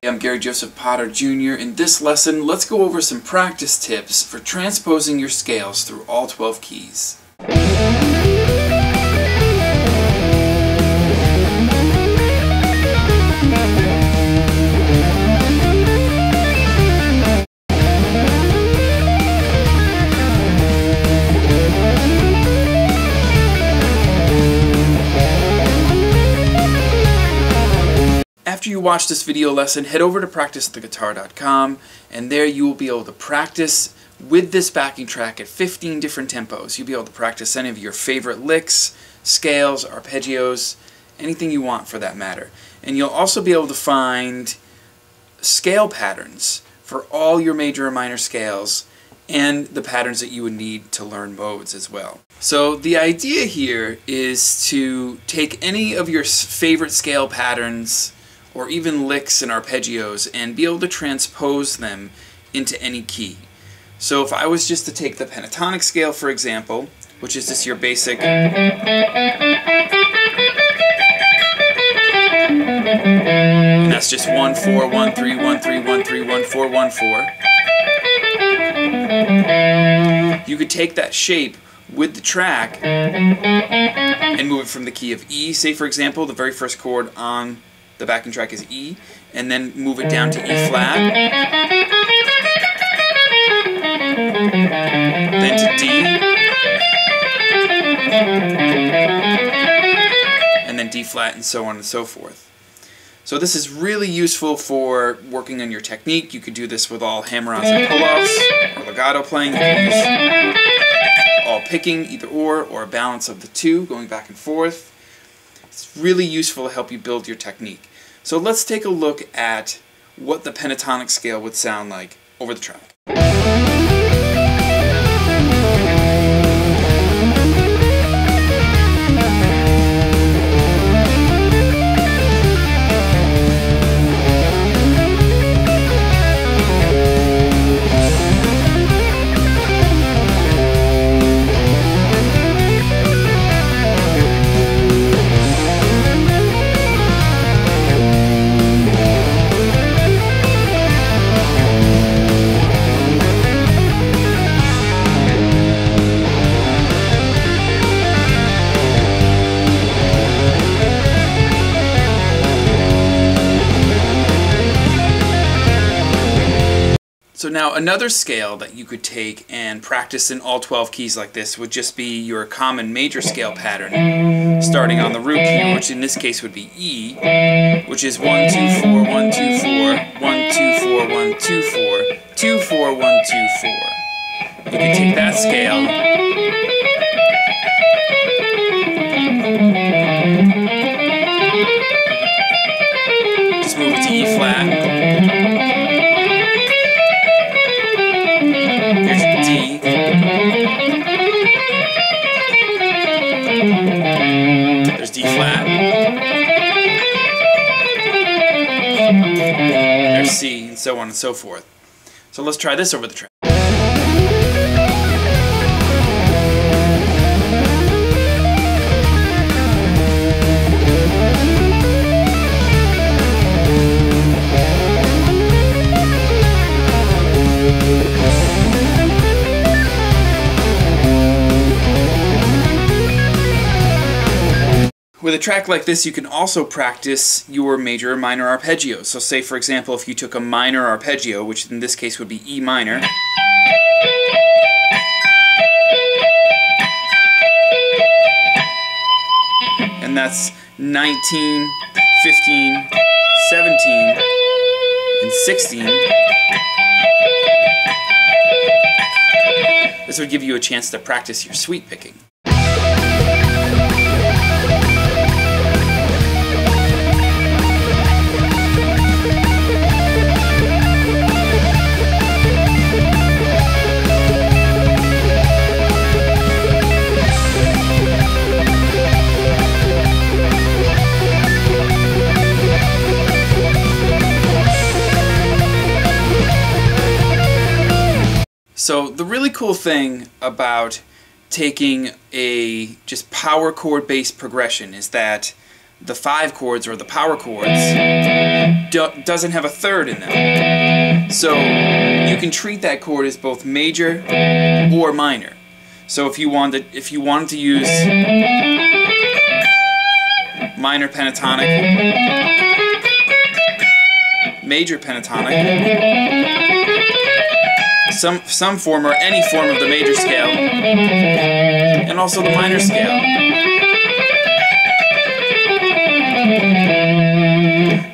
I'm Gary Joseph Potter Jr. In this lesson, let's go over some practice tips for transposing your scales through all 12 keys. After you watch this video lesson, head over to PracticeTheGuitar.com, and there you will be able to practice with this backing track at 15 different tempos. You'll be able to practice any of your favorite licks, scales, arpeggios, anything you want for that matter. And you'll also be able to find scale patterns for all your major and minor scales and the patterns that you would need to learn modes as well. So the idea here is to take any of your favorite scale patterns or even licks and arpeggios and be able to transpose them into any key. So if I was just to take the pentatonic scale, for example, which is just your basic, and that's just 1 4 1 3 1 3 1 3 1 4 1 4. You could take that shape with the track and move it from the key of E. Say for example, the very first chord on the backing track is E, and then move it down to E flat, then to D, and then D flat, and so on and so forth. So this is really useful for working on your technique. You could do this with all hammer-ons and pull-offs, or legato playing. You can use all picking, either or a balance of the two, going back and forth. It's really useful to help you build your technique. So let's take a look at what the pentatonic scale would sound like over the track. So now another scale that you could take and practice in all 12 keys like this would just be your common major scale pattern, starting on the root key, which in this case would be E, which is 1 2 4 1 2 4 1 2 4 1 2 4 2 4 1 2 4. You can take that scale just move it to E flat. There's D flat. There's C, and so on and so forth. So let's try this over the track. With a track like this, you can also practice your major or minor arpeggios. So say, for example, if you took a minor arpeggio, which in this case would be E minor, and that's 19, 15, 17, and 16. This would give you a chance to practice your sweep picking. So the really cool thing about taking a just power chord based progression is that the 5 chords or the power chords doesn't have a third in them. So you can treat that chord as both major or minor. So if you wanted to use minor pentatonic, major pentatonic, some form or any form of the major scale, and also the minor scale,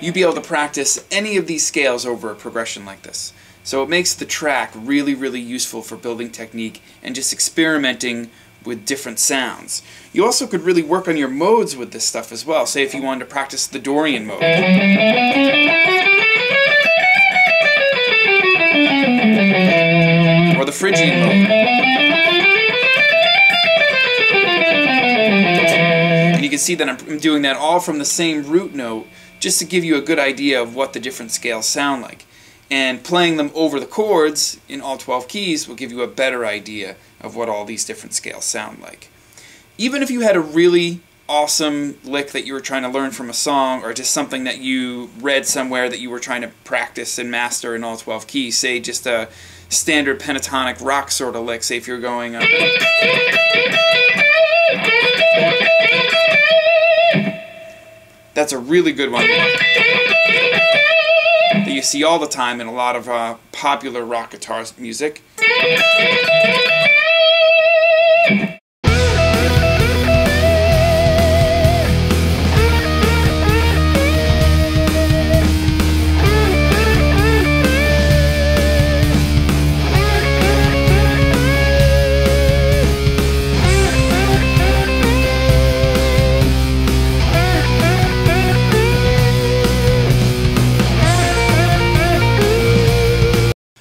you'd be able to practice any of these scales over a progression like this. So it makes the track really, really useful for building technique and just experimenting with different sounds. You also could really work on your modes with this stuff as well. Say if you wanted to practice the Dorian mode. Or the Phrygian mode. And you can see that I'm doing that all from the same root note just to give you a good idea of what the different scales sound like. And playing them over the chords in all 12 keys will give you a better idea of what all these different scales sound like. Even if you had a really awesome lick that you were trying to learn from a song, or just something that you read somewhere that you were trying to practice and master in all 12 keys, say just a standard pentatonic rock sort of lick, say if you're going that's a really good one that you see all the time in a lot of popular rock guitar music.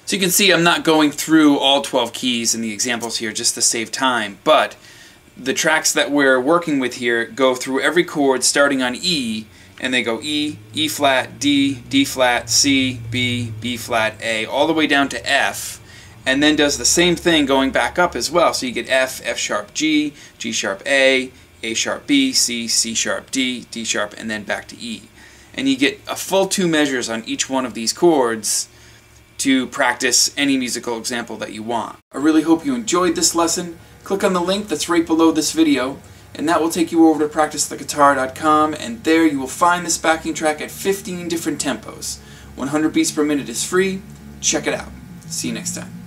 So you can see I'm not going through all 12 keys in the examples here just to save time, but the tracks that we're working with here go through every chord starting on E, and they go E, E flat, D, D flat, C, B, B flat, A, all the way down to F, and then does the same thing going back up as well. So you get F, F sharp G, G sharp A sharp B, C, C sharp D, D sharp, and then back to E. And you get a full 2 measures on each one of these chords to practice any musical example that you want. I really hope you enjoyed this lesson. Click on the link that's right below this video, and that will take you over to PracticeTheGuitar.com, and there you will find this backing track at 15 different tempos. 100 beats per minute is free. Check it out. See you next time.